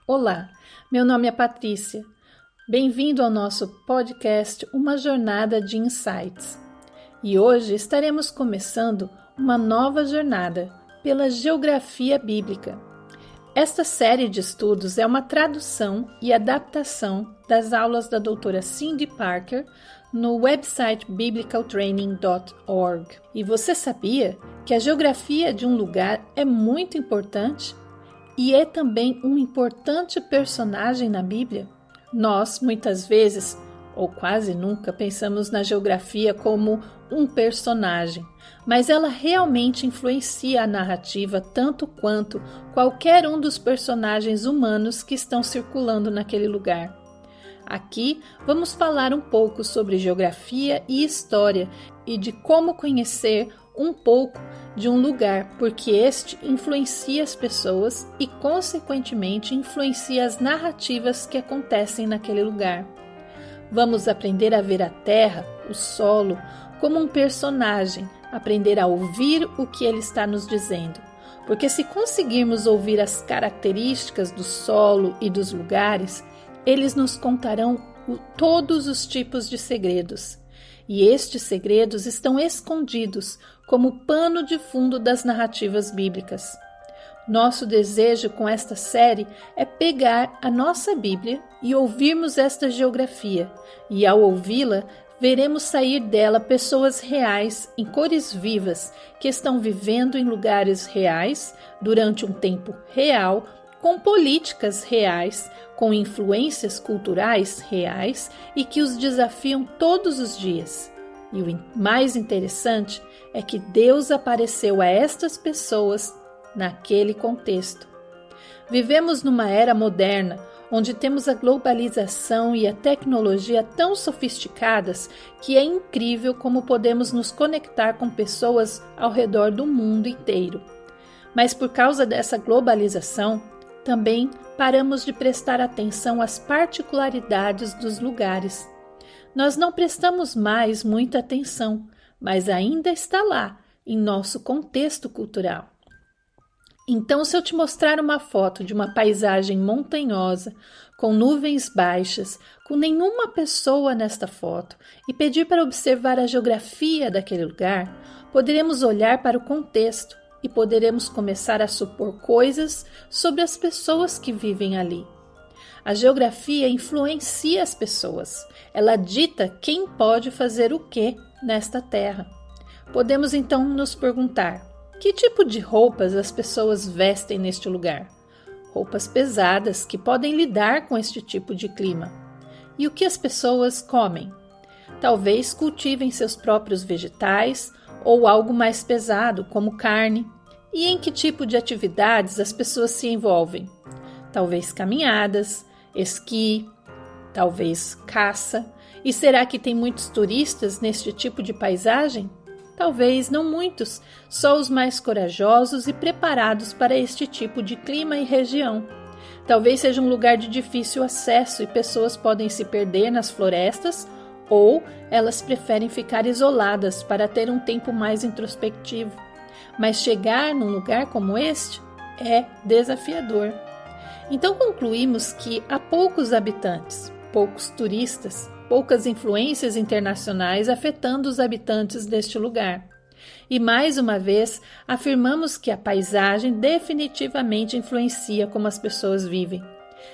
Olá, meu nome é Patrícia. Bem-vindo ao nosso podcast Uma Jornada de Insights. E hoje estaremos começando uma nova jornada pela geografia bíblica. Esta série de estudos é uma tradução e adaptação das aulas da doutora Cindy Parker no website biblicaltraining.org. E você sabia que a geografia de um lugar é muito importante? E é também um importante personagem na Bíblia? Nós, muitas vezes, ou quase nunca, pensamos na geografia como um personagem, mas ela realmente influencia a narrativa tanto quanto qualquer um dos personagens humanos que estão circulando naquele lugar. Aqui vamos falar um pouco sobre geografia e história e de como conhecer um pouco de um lugar, porque este influencia as pessoas e, consequentemente, influencia as narrativas que acontecem naquele lugar. Vamos aprender a ver a terra, o solo, como um personagem, aprender a ouvir o que ele está nos dizendo. Porque se conseguirmos ouvir as características do solo e dos lugares, eles nos contarão todos os tipos de segredos. E estes segredos estão escondidos como pano de fundo das narrativas bíblicas. Nosso desejo com esta série é pegar a nossa Bíblia e ouvirmos esta geografia, e ao ouvi-la, veremos sair dela pessoas reais, em cores vivas, que estão vivendo em lugares reais, durante um tempo real, com políticas reais, com influências culturais reais e que os desafiam todos os dias. E o mais interessante é que Deus apareceu a estas pessoas naquele contexto. Vivemos numa era moderna, onde temos a globalização e a tecnologia tão sofisticadas que é incrível como podemos nos conectar com pessoas ao redor do mundo inteiro. Mas por causa dessa globalização, também paramos de prestar atenção às particularidades dos lugares. Nós não prestamos mais muita atenção, mas ainda está lá, em nosso contexto cultural. Então, se eu te mostrar uma foto de uma paisagem montanhosa, com nuvens baixas, com nenhuma pessoa nesta foto, e pedir para observar a geografia daquele lugar, poderemos olhar para o contexto e poderemos começar a supor coisas sobre as pessoas que vivem ali. A geografia influencia as pessoas. Ela dita quem pode fazer o que nesta terra. Podemos então nos perguntar: que tipo de roupas as pessoas vestem neste lugar? Roupas pesadas que podem lidar com este tipo de clima. E o que as pessoas comem? Talvez cultivem seus próprios vegetais ou algo mais pesado, como carne. E em que tipo de atividades as pessoas se envolvem? Talvez caminhadas, esqui, talvez caça. E será que tem muitos turistas neste tipo de paisagem? Talvez não muitos, só os mais corajosos e preparados para este tipo de clima e região. Talvez seja um lugar de difícil acesso e pessoas podem se perder nas florestas, ou elas preferem ficar isoladas para ter um tempo mais introspectivo. Mas chegar num lugar como este é desafiador. Então concluímos que há poucos habitantes, poucos turistas, poucas influências internacionais afetando os habitantes deste lugar. E mais uma vez, afirmamos que a paisagem definitivamente influencia como as pessoas vivem.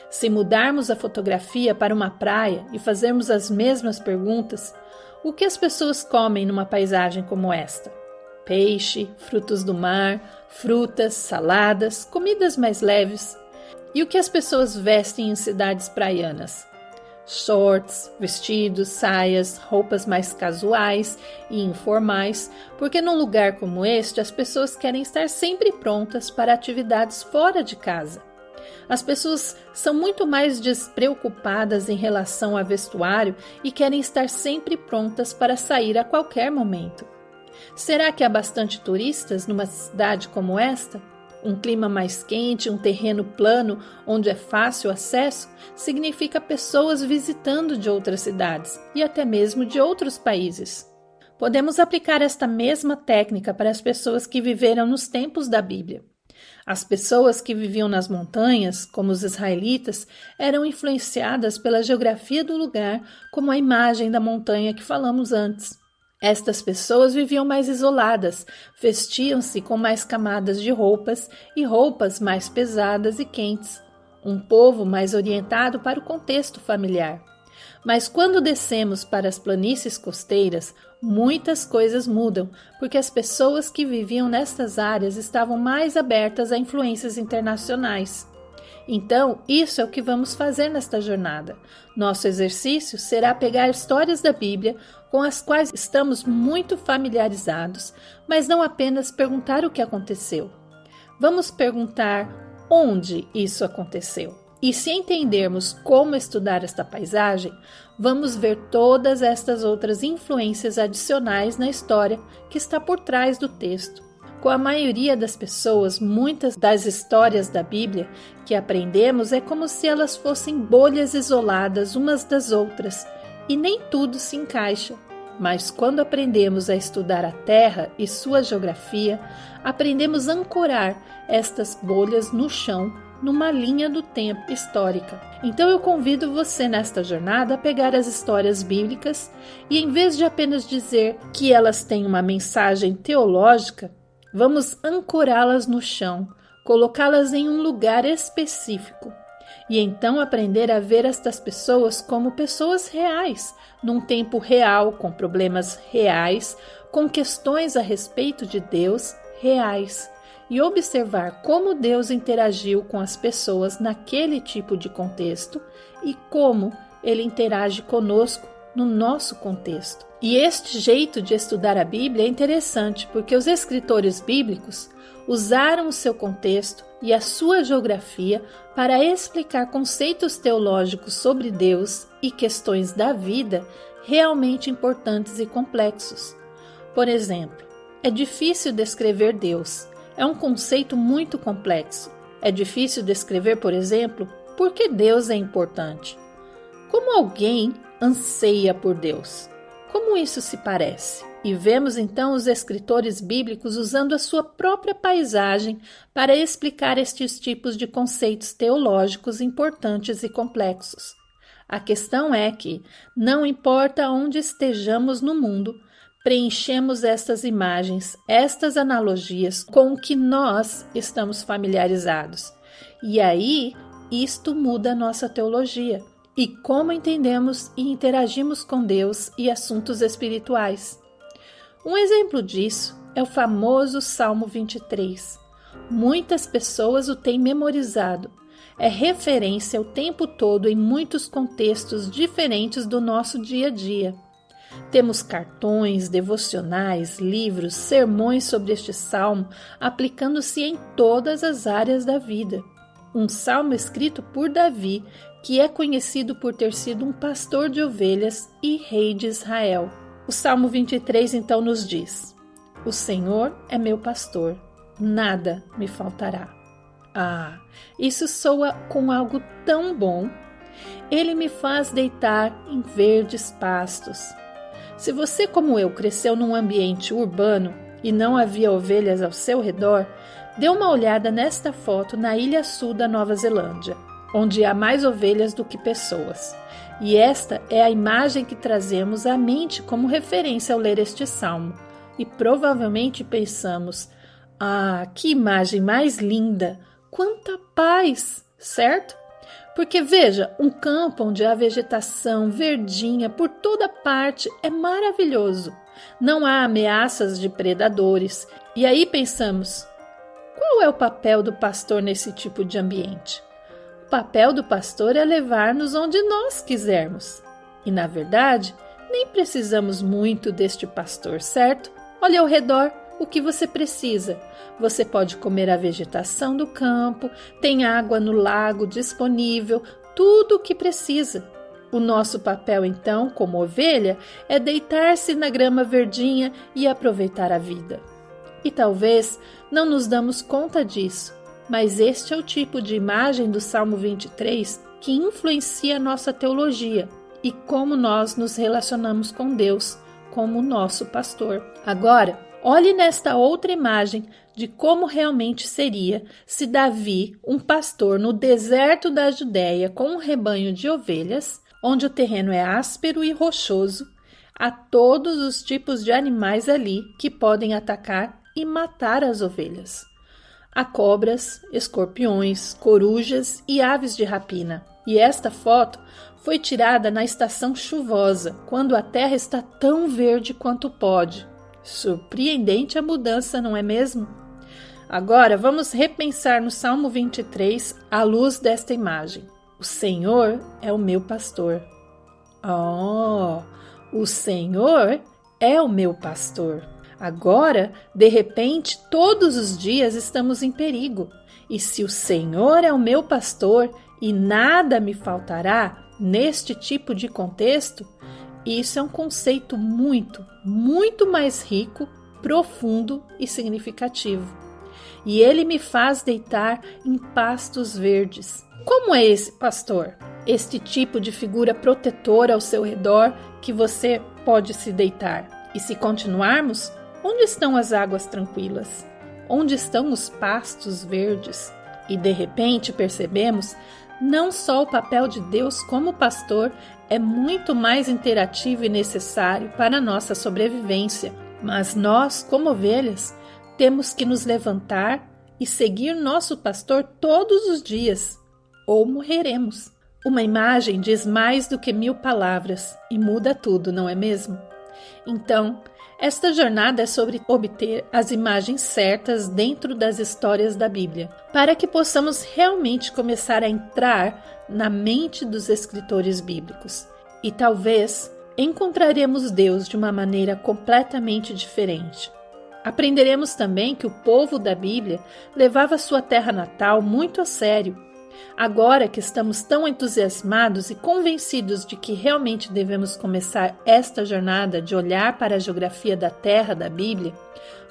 Se mudarmos a fotografia para uma praia e fazermos as mesmas perguntas, o que as pessoas comem numa paisagem como esta? Peixe, frutos do mar, frutas, saladas, comidas mais leves. E o que as pessoas vestem em cidades praianas? Shorts, vestidos, saias, roupas mais casuais e informais, porque num lugar como este as pessoas querem estar sempre prontas para atividades fora de casa. As pessoas são muito mais despreocupadas em relação a vestuário e querem estar sempre prontas para sair a qualquer momento. Será que há bastante turistas numa cidade como esta? Um clima mais quente, um terreno plano onde é fácil acesso, significa pessoas visitando de outras cidades e até mesmo de outros países. Podemos aplicar esta mesma técnica para as pessoas que viveram nos tempos da Bíblia. As pessoas que viviam nas montanhas, como os israelitas, eram influenciadas pela geografia do lugar, como a imagem da montanha que falamos antes. Estas pessoas viviam mais isoladas, vestiam-se com mais camadas de roupas e roupas mais pesadas e quentes. Um povo mais orientado para o contexto familiar. Mas quando descemos para as planícies costeiras, muitas coisas mudam, porque as pessoas que viviam nestas áreas estavam mais abertas a influências internacionais. Então, isso é o que vamos fazer nesta jornada. Nosso exercício será pegar histórias da Bíblia com as quais estamos muito familiarizados, mas não apenas perguntar o que aconteceu. Vamos perguntar onde isso aconteceu. E se entendermos como estudar esta paisagem, vamos ver todas estas outras influências adicionais na história que está por trás do texto. Com a maioria das pessoas, muitas das histórias da Bíblia que aprendemos é como se elas fossem bolhas isoladas umas das outras, e nem tudo se encaixa. Mas quando aprendemos a estudar a Terra e sua geografia, aprendemos a ancorar estas bolhas no chão, numa linha do tempo histórica. Então eu convido você nesta jornada a pegar as histórias bíblicas e, em vez de apenas dizer que elas têm uma mensagem teológica, vamos ancorá-las no chão, colocá-las em um lugar específico e então aprender a ver estas pessoas como pessoas reais, num tempo real, com problemas reais, com questões a respeito de Deus reais. E observar como Deus interagiu com as pessoas naquele tipo de contexto e como Ele interage conosco no nosso contexto. E este jeito de estudar a Bíblia é interessante porque os escritores bíblicos usaram o seu contexto e a sua geografia para explicar conceitos teológicos sobre Deus e questões da vida realmente importantes e complexos. Por exemplo, é difícil descrever Deus. É um conceito muito complexo. É difícil descrever, por exemplo, por que Deus é importante. Como alguém anseia por Deus? Como isso se parece? E vemos então os escritores bíblicos usando a sua própria paisagem para explicar estes tipos de conceitos teológicos importantes e complexos. A questão é que, não importa onde estejamos no mundo, preenchemos estas imagens, estas analogias com o que nós estamos familiarizados. E aí, isto muda a nossa teologia e como entendemos e interagimos com Deus e assuntos espirituais. Um exemplo disso é o famoso Salmo 23. Muitas pessoas o têm memorizado. É referência o tempo todo em muitos contextos diferentes do nosso dia a dia. Temos cartões, devocionais, livros, sermões sobre este salmo, aplicando-se em todas as áreas da vida. Um salmo escrito por Davi, que é conhecido por ter sido um pastor de ovelhas e rei de Israel. O Salmo 23 então nos diz: O Senhor é meu pastor, nada me faltará. Ah, isso soa com algo tão bom. Ele me faz deitar em verdes pastos. Se você, como eu, cresceu num ambiente urbano e não havia ovelhas ao seu redor, dê uma olhada nesta foto na Ilha Sul da Nova Zelândia, onde há mais ovelhas do que pessoas. E esta é a imagem que trazemos à mente como referência ao ler este salmo. E provavelmente pensamos: ah, que imagem mais linda! Quanta paz, certo? Porque veja, um campo onde há vegetação verdinha por toda parte é maravilhoso. Não há ameaças de predadores. E aí pensamos: qual é o papel do pastor nesse tipo de ambiente? O papel do pastor é levar-nos onde nós quisermos. E, na verdade, nem precisamos muito deste pastor, certo? Olha ao redor o que você precisa. Você pode comer a vegetação do campo, tem água no lago disponível, tudo o que precisa. O nosso papel, então, como ovelha, é deitar-se na grama verdinha e aproveitar a vida. E talvez não nos damos conta disso, mas este é o tipo de imagem do Salmo 23 que influencia a nossa teologia e como nós nos relacionamos com Deus como nosso pastor. Agora, Olhe nesta outra imagem de como realmente seria se Davi, um pastor no deserto da Judéia com um rebanho de ovelhas, onde o terreno é áspero e rochoso, há todos os tipos de animais ali que podem atacar e matar as ovelhas. Há cobras, escorpiões, corujas e aves de rapina. E esta foto foi tirada na estação chuvosa, quando a terra está tão verde quanto pode. Surpreendente a mudança, não é mesmo? Agora vamos repensar no Salmo 23 à luz desta imagem. O Senhor é o meu pastor. O Senhor é o meu pastor. Agora, de repente, todos os dias estamos em perigo. E se o Senhor é o meu pastor e nada me faltará, neste tipo de contexto, isso é um conceito muito mais rico, profundo e significativo. E ele me faz deitar em pastos verdes. Como é esse pastor? Este tipo de figura protetora ao seu redor que você pode se deitar. E se continuarmos, onde estão as águas tranquilas? Onde estão os pastos verdes? E de repente percebemos, não só o papel de Deus como pastor é muito mais interativo e necessário para a nossa sobrevivência, mas nós, como ovelhas, temos que nos levantar e seguir nosso pastor todos os dias, ou morreremos. Uma imagem diz mais do que 1000 palavras e muda tudo, não é mesmo? Então, esta jornada é sobre obter as imagens certas dentro das histórias da Bíblia, para que possamos realmente começar a entrar na mente dos escritores bíblicos. E talvez encontraremos Deus de uma maneira completamente diferente. Aprenderemos também que o povo da Bíblia levava sua terra natal muito a sério. Agora que estamos tão entusiasmados e convencidos de que realmente devemos começar esta jornada de olhar para a geografia da terra da Bíblia,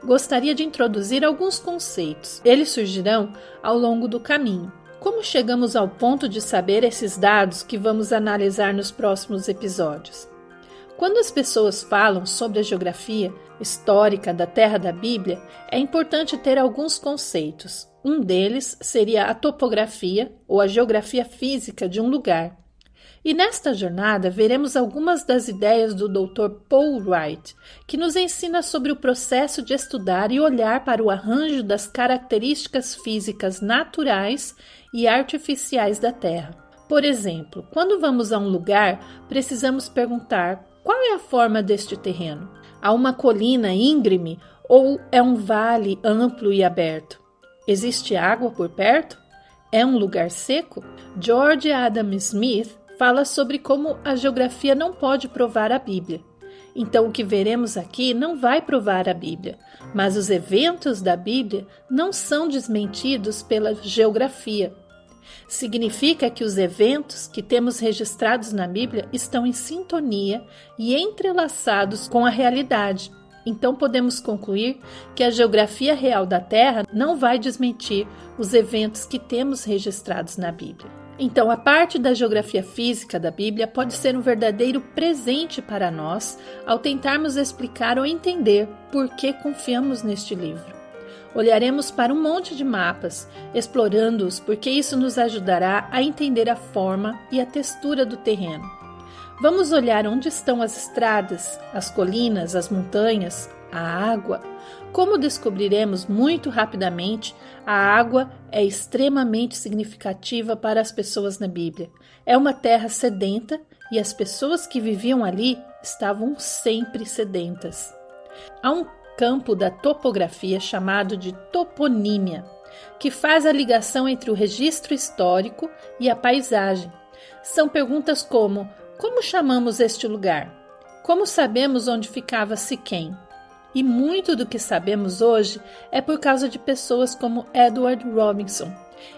gostaria de introduzir alguns conceitos. Eles surgirão ao longo do caminho. Como chegamos ao ponto de saber esses dados que vamos analisar nos próximos episódios? Quando as pessoas falam sobre a geografia histórica da terra da Bíblia, é importante ter alguns conceitos. Um deles seria a topografia ou a geografia física de um lugar. E nesta jornada veremos algumas das ideias do Dr. Paul Wright, que nos ensina sobre o processo de estudar e olhar para o arranjo das características físicas naturais e artificiais da Terra. Por exemplo, quando vamos a um lugar, precisamos perguntar: qual é a forma deste terreno? Há uma colina íngreme ou é um vale amplo e aberto? Existe água por perto? É um lugar seco? George Adam Smith fala sobre como a geografia não pode provar a Bíblia. Então, o que veremos aqui não vai provar a Bíblia, mas os eventos da Bíblia não são desmentidos pela geografia. Significa que os eventos que temos registrados na Bíblia estão em sintonia e entrelaçados com a realidade. Então podemos concluir que a geografia real da Terra não vai desmentir os eventos que temos registrados na Bíblia. Então, a parte da geografia física da Bíblia pode ser um verdadeiro presente para nós ao tentarmos explicar ou entender por que confiamos neste livro. Olharemos para um monte de mapas, explorando-os, porque isso nos ajudará a entender a forma e a textura do terreno. Vamos olhar onde estão as estradas, as colinas, as montanhas, a água. Como descobriremos muito rapidamente, a água é extremamente significativa para as pessoas na Bíblia. É uma terra sedenta e as pessoas que viviam ali estavam sempre sedentas. Há um campo da topografia chamado de toponímia, que faz a ligação entre o registro histórico e a paisagem. São perguntas como: como chamamos este lugar? Como sabemos onde ficava Siquém? E muito do que sabemos hoje é por causa de pessoas como Edward Robinson.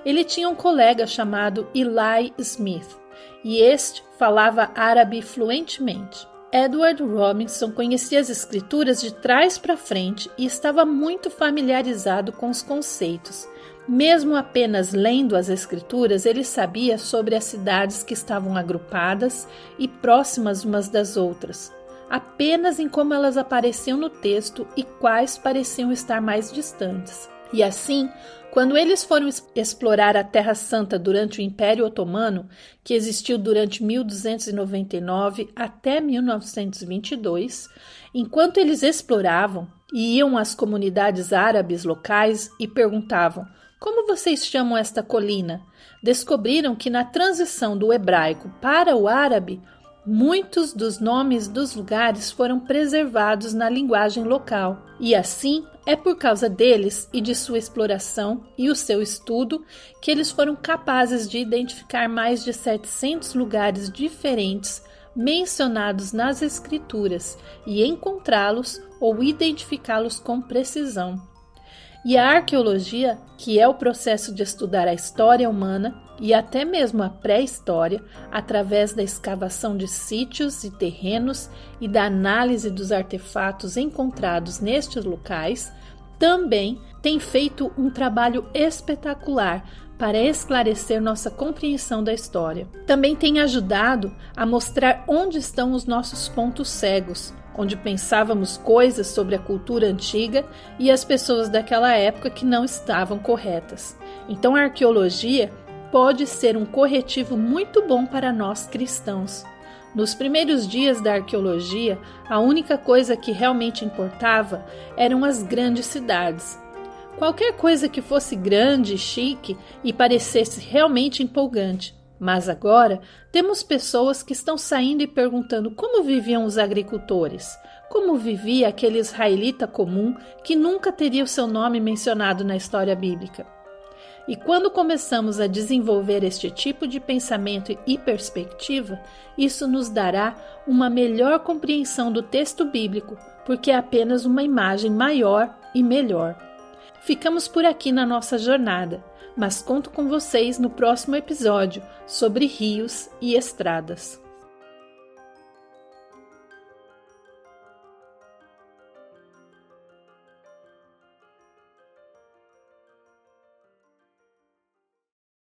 Ele tinha um colega chamado Eli Smith, e este falava árabe fluentemente. Edward Robinson conhecia as escrituras de trás para frente e estava muito familiarizado com os conceitos. Mesmo apenas lendo as escrituras, ele sabia sobre as cidades que estavam agrupadas e próximas umas das outras. apenas em como elas apareciam no texto e quais pareciam estar mais distantes. E assim, quando eles foram explorar a Terra Santa durante o Império Otomano, que existiu durante 1299 até 1922, enquanto eles exploravam e iam às comunidades árabes locais e perguntavam: como vocês chamam esta colina? Descobriram que na transição do hebraico para o árabe, muitos dos nomes dos lugares foram preservados na linguagem local. E assim, é por causa deles e de sua exploração e o seu estudo que eles foram capazes de identificar mais de 700 lugares diferentes mencionados nas escrituras e encontrá-los ou identificá-los com precisão. E a arqueologia, que é o processo de estudar a história humana e até mesmo a pré-história, através da escavação de sítios e terrenos e da análise dos artefatos encontrados nestes locais, também tem feito um trabalho espetacular para esclarecer nossa compreensão da história. Também tem ajudado a mostrar onde estão os nossos pontos cegos, onde pensávamos coisas sobre a cultura antiga e as pessoas daquela época que não estavam corretas. Então a arqueologia pode ser um corretivo muito bom para nós cristãos. Nos primeiros dias da arqueologia, a única coisa que realmente importava eram as grandes cidades. Qualquer coisa que fosse grande, chique e parecesse realmente empolgante. Mas agora temos pessoas que estão saindo e perguntando como viviam os agricultores, como vivia aquele israelita comum que nunca teria o seu nome mencionado na história bíblica. E quando começamos a desenvolver este tipo de pensamento e perspectiva, isso nos dará uma melhor compreensão do texto bíblico, porque é apenas uma imagem maior e melhor. Ficamos por aqui na nossa jornada, mas conto com vocês no próximo episódio sobre rios e estradas.